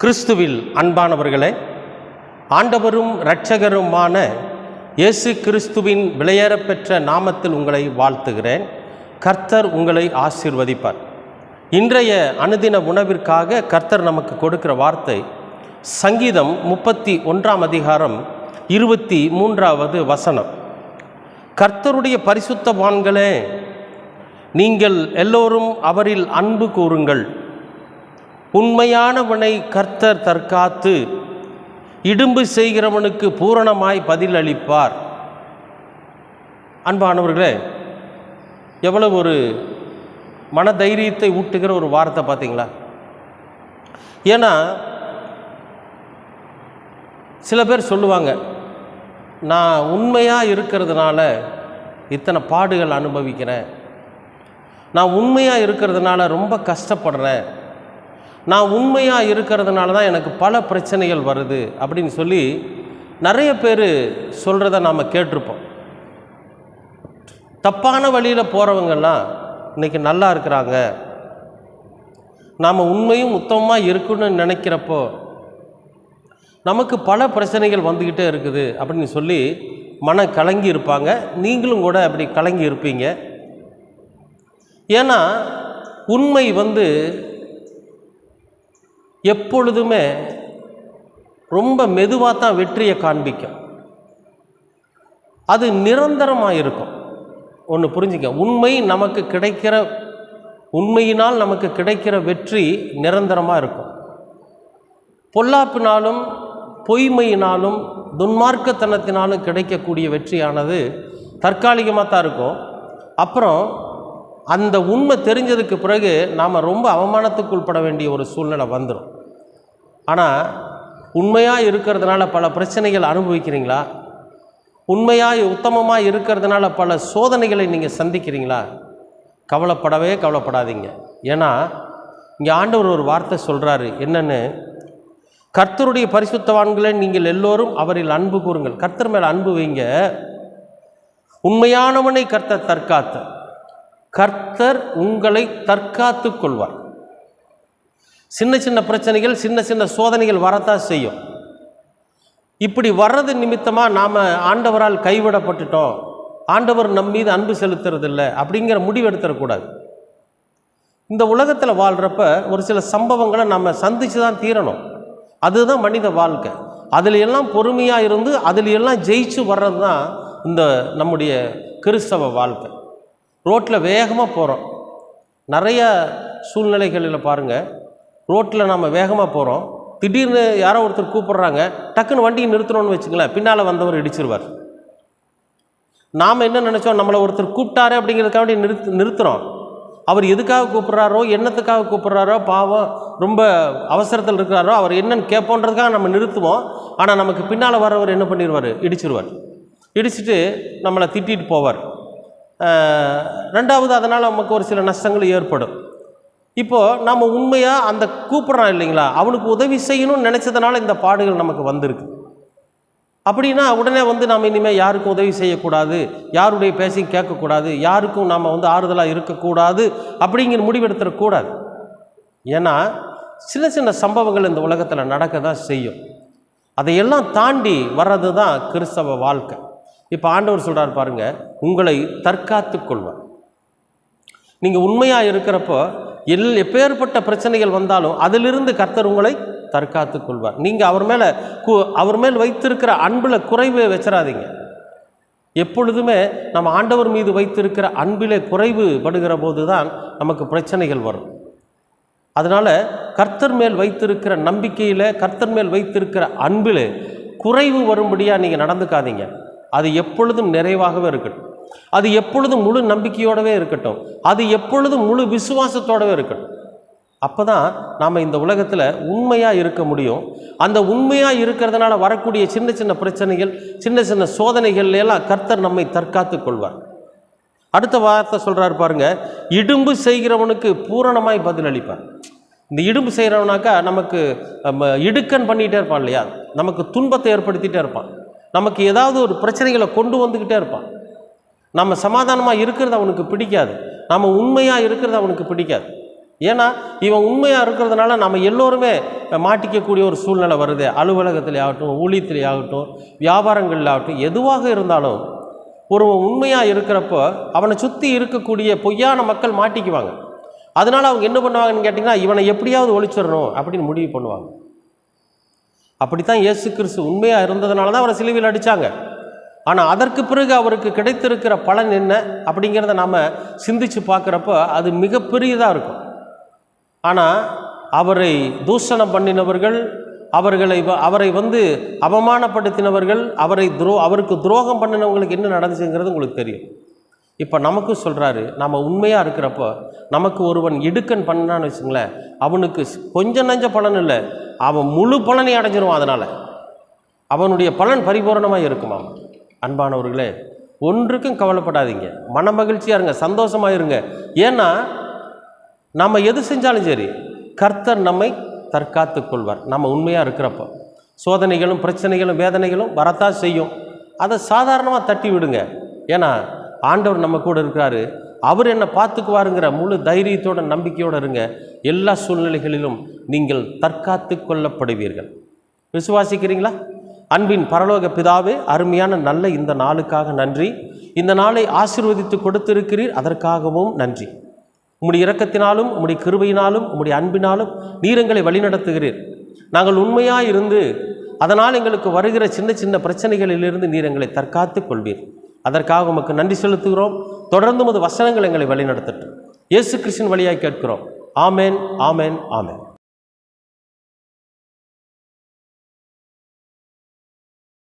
கிறிஸ்துவில் அன்பானவர்களே, ஆண்டவரும் இரட்சகருமான இயேசு கிறிஸ்துவின் விலையேறப்பெற்ற நாமத்தில் உங்களை வாழ்த்துகிறேன். கர்த்தர் உங்களை ஆசீர்வதிப்பார். இன்றைய அனுதின உணவிற்காக கர்த்தர் நமக்கு கொடுக்கிற வார்த்தை சங்கீதம் 31 அதிகாரம் 23வது வசனம். கர்த்தருடைய பரிசுத்தவான்களே, நீங்கள் எல்லோரும் அவரில் அன்பு கூறுங்கள். உண்மையானவனை கர்த்தர் தற்காத்து இடும்பு செய்கிறவனுக்கு பூரணமாய் பதில் அளிப்பார். அன்பானவர்களே, எவ்வளவு ஒரு மனதைரியத்தை ஊட்டுகிற ஒரு வார்த்தை பார்த்தீங்களா? ஏன்னா சில பேர் சொல்லுவாங்க, நான் உண்மையாக இருக்கிறதுனால இத்தனை பாடுகள் அனுபவிக்கிறேன், நான் உண்மையாக இருக்கிறதுனால ரொம்ப கஷ்டப்படுறேன், நான் உண்மையாக இருக்கிறதுனால தான் எனக்கு பல பிரச்சனைகள் வருது அப்படின்னு சொல்லி நிறைய பேர் சொல்கிறத நாம் கேட்டிருப்போம். தப்பான வழியில் போகிறவங்கெல்லாம் இன்றைக்கி நல்லா இருக்கிறாங்க. நாம் உண்மையும் உத்தமமாக இருக்குன்னு நினைக்கிறப்போ நமக்கு பல பிரச்சனைகள் வந்துக்கிட்டே இருக்குது அப்படின்னு சொல்லி மன கலங்கி இருப்பாங்க. நீங்களும் கூட அப்படி கலங்கி இருப்பீங்க. ஏன்னா உண்மை எப்பொழுதுமே ரொம்ப மெதுவாக தான் வெற்றியை காண்பிக்கும். அது நிரந்தரமாக இருக்கும். ஒன்று புரிஞ்சுக்க, உண்மையினால் நமக்கு கிடைக்கிற வெற்றி நிரந்தரமாக இருக்கும். பொல்லாப்பினாலும் பொய்மையினாலும் துன்மார்க்கத்தனத்தினாலும் கிடைக்கக்கூடிய வெற்றியானது தற்காலிகமாக தான் இருக்கும். அப்புறம் அந்த உண்மை தெரிஞ்சதுக்கு பிறகு நாம் ரொம்ப அவமானத்துக்குள்பட வேண்டிய ஒரு சூழ்நிலை வந்துடும். ஆனால் உண்மையாக இருக்கிறதுனால பல பிரச்சனைகள் அனுபவிக்கிறீங்களா? உண்மையாக உத்தமமாக இருக்கிறதுனால பல சோதனைகளை நீங்கள் சந்திக்கிறீங்களா? கவலைப்படாதீங்க. ஏன்னா இங்கே ஆண்டவர் ஒரு வார்த்தை சொல்கிறாரு. என்னென்னு, கர்த்தருடைய பரிசுத்தவான்களை நீங்கள் எல்லோரும் அவரில் அன்பு கூறுங்கள். கர்த்தர் மேலே அன்பு வைங்க. உண்மையானவனை கர்த்தர் தற்காத்த, கர்த்தர் உங்களை தற்காத்து கொள்வார். சின்ன சின்ன பிரச்சனைகள், சின்ன சின்ன சோதனைகள் வரத்தான் செய்யும். இப்படி வர்றது நிமித்தமாக நாம் ஆண்டவரால் கைவிடப்பட்டுட்டோம், ஆண்டவர் நம் மீது அன்பு செலுத்துறதில்லை அப்படிங்கிற முடிவு எடுத்துடக்கூடாது. இந்த உலகத்தில் வாழ்கிறப்ப ஒரு சில சம்பவங்களை நம்ம சந்தித்து தான் தீரணும். அதுதான் மனித வாழ்க்கை. அதில் எல்லாம் பொறுமையாக இருந்து அதில் எல்லாம் ஜெயிச்சு வர்றது தான் இந்த நம்முடைய கிறிஸ்தவ வாழ்க்கை. ரோட்டில் வேகமாக போகிறோம். நிறைய சூழ்நிலைகளில் பாருங்கள், ரோட்டில் நம்ம வேகமாக போகிறோம், திடீர்னு யாரோ ஒருத்தர் கூப்பிட்றாங்க, டக்குன்னு வண்டியை நிறுத்தணும்னு வச்சுங்களேன், பின்னால் வந்தவர் இடிச்சிருவார். நாம் என்ன நினச்சோம், நம்மளை ஒருத்தர் கூப்பிட்டாரு அப்படிங்கிறதுக்காக நிறுத்துகிறோம். அவர் எதுக்காக கூப்பிட்றாரோ, என்னத்துக்காக கூப்பிட்றாரோ, பாவம் ரொம்ப அவசரத்தில் இருக்கிறாரோ, அவர் என்னன்னு கேட்போன்றதுக்காக நம்ம நிறுத்துவோம். ஆனால் நமக்கு பின்னால் வரவர் என்ன பண்ணிடுவார், இடிச்சிருவார். இடிச்சிட்டு நம்மளை திட்டிட்டு போவார். ரெண்டாவது, அதனால் நமக்கு ஒரு சில நஷ்டங்கள் ஏற்படும். இப்போது நம்ம உண்மையாக அந்த கூப்பிட்றான் இல்லைங்களா, அவனுக்கு உதவி செய்யணும்னு நினச்சதுனால இந்த பாடுகள் நமக்கு வந்திருக்கு. அப்படின்னா உடனே நாம் இனிமேல் யாருக்கும் உதவி செய்யக்கூடாது, யாருடைய பேச்சையும் கேட்கக்கூடாது, யாருக்கும் நாம் ஆறுதலாக இருக்கக்கூடாது அப்படிங்கிற முடிவெடுத்துடக்கூடாது. ஏன்னா சின்ன சின்ன சம்பவங்கள் இந்த உலகத்தில் நடக்க தான் செய்யும். அதையெல்லாம் தாண்டி வர்றது தான் கிறிஸ்தவ வாழ்க்கை. இப்போ ஆண்டவர் சொல்கிறார் பாருங்கள், உங்களை தற்காத்து கொள்வார். நீங்கள் உண்மையாக இருக்கிறப்போ எப்பேற்பட்ட பிரச்சனைகள் வந்தாலும் அதிலிருந்து கர்த்தர் உங்களை தற்காத்து கொள்வார். நீங்கள் அவர் மேல் வைத்திருக்கிற அன்பில் குறைவு வச்சிடாதீங்க. எப்பொழுதுமே நம்ம ஆண்டவர் மீது வைத்திருக்கிற அன்பிலே குறைவு படுகிற போது தான் நமக்கு பிரச்சனைகள் வரும். அதனால் கர்த்தர் மேல் வைத்திருக்கிற நம்பிக்கையில், கர்த்தர் மேல் வைத்திருக்கிற அன்பில் குறைவு வரும்படியாக நீங்கள் நடந்துக்காதீங்க. அது எப்பொழுதும் நிறைவாகவே இருக்கட்டும், அது எப்பொழுதும் முழு நம்பிக்கையோடவே இருக்கட்டும், அது எப்பொழுதும் முழு விசுவாசத்தோடவே இருக்கட்டும். அப்போ தான் நாம் இந்த உலகத்தில் உண்மையாக இருக்க முடியும். அந்த உண்மையாக இருக்கிறதுனால வரக்கூடிய சின்ன சின்ன பிரச்சனைகள், சின்ன சின்ன சோதனைகள்லாம் கர்த்தர் நம்மை தற்காத்து கொள்வார். அடுத்த வார்த்தை சொல்கிறார் பாருங்க, இடும்பு செய்கிறவனுக்கு பூரணமாய் பதில் அளிப்பார். இந்த இடும்பு செய்கிறவனாக்கா நமக்கு இடுக்கன் பண்ணிகிட்டே இருப்பான் இல்லையா, நமக்கு துன்பத்தை ஏற்படுத்திகிட்டே இருப்பான், நமக்கு ஏதாவது ஒரு பிரச்சனைகளை கொண்டு வந்துக்கிட்டே இருப்பான். நம்ம சமாதானமாக இருக்கிறது அவனுக்கு பிடிக்காது, நம்ம உண்மையாக இருக்கிறது அவனுக்கு பிடிக்காது. ஏன்னா இவன் உண்மையாக இருக்கிறதுனால நம்ம எல்லோருமே மாட்டிக்கக்கூடிய ஒரு சூழ்நிலை வருது. அலுவலகத்திலே ஆகட்டும், ஊழியத்திலே ஆகட்டும், வியாபாரங்களில் ஆகட்டும், எதுவாக இருந்தாலும் ஒருவன் உண்மையாக இருக்கிறப்போ அவனை சுற்றி இருக்கக்கூடிய பொய்யான மக்கள் மாட்டிக்குவாங்க. அதனால் அவங்க என்ன பண்ணுவாங்கன்னு கேட்டிங்கன்னா, இவனை எப்படியாவது ஒழிச்சிடணும் அப்படின்னு முடிவு பண்ணுவாங்க. அப்படித்தான் இயேசு கிறிஸ்து உண்மையாக இருந்ததுனால தான் அவரை சிலுவையில் அடித்தாங்க. ஆனால் அதற்கு பிறகு அவருக்கு கிடைத்திருக்கிற பலன் என்ன அப்படிங்கிறத நாம் சிந்தித்து பார்க்குறப்போ அது மிகப்பெரியதாக இருக்கும். ஆனால் அவரை தூஷணம் பண்ணினவர்கள், அவரை அவமானப்படுத்தினவர்கள், அவருக்கு துரோகம் பண்ணினவங்களுக்கு என்ன நடந்துச்சுங்கிறது உங்களுக்கு தெரியும். இப்போ நமக்கும் சொல்கிறாரு, நம்ம உண்மையாக இருக்கிறப்போ நமக்கு ஒருவன் இடுக்கன் பண்ணான்னு வச்சுங்களேன், அவனுக்கு கொஞ்சம் நஞ்ச பலன் இல்லை, அவன் முழு பலனை அடைஞ்சிருவான். அதனால் அவனுடைய பலன் பரிபூரணமாக இருக்குமா. அன்பானவர்களே, ஒன்றுக்கும் கவலைப்படாதீங்க, மன மகிழ்ச்சியாக இருங்க, சந்தோஷமாக இருங்க. ஏன்னா நம்ம எது செஞ்சாலும் சரி கர்த்தர் நம்மை தற்காத்து கொள்வார். நம்ம உண்மையாக இருக்கிறப்போ சோதனைகளும் பிரச்சனைகளும் வேதனைகளும் வரத்தான் செய்யும். அதை சாதாரணமாக தட்டி விடுங்க. ஏன்னா ஆண்டவர் நம்ம கூட இருக்கிறாரு, அவர் என்னை பார்த்துக்குவாருங்கிற முழு தைரியத்தோட நம்பிக்கையோடு இருங்க. எல்லா சூழ்நிலைகளிலும் நீங்கள் தற்காத்து கொள்ளப்படுவீர்கள். விசுவாசிக்கிறீங்களா? அன்பின் பரலோக பிதாவே, அருமையான நல்ல இந்த நாளுக்காக நன்றி. இந்த நாளை ஆசீர்வதித்து கொடுத்திருக்கிறீர், அதற்காகவும் நன்றி. உம்முடைய இரக்கத்தினாலும் உம்முடைய கிருபையினாலும் உம்முடைய அன்பினாலும் நீர் எங்களை வழிநடத்துகிறீர். நாங்கள் உண்மையாக இருந்து அதனால் எங்களுக்கு வருகிற சின்ன சின்ன பிரச்சனைகளிலிருந்து நீர் எங்களை தற்காத்து கொள்வீர். அதற்காக உமக்கு நன்றி செலுத்துகிறோம். தொடர்ந்து உமது வசனங்கள் எங்களை வழிநடத்தட்டும். இயேசு கிறிஸ்துவின் வழியாய் கேட்கிறோம். ஆமேன், ஆமேன், ஆமேன்.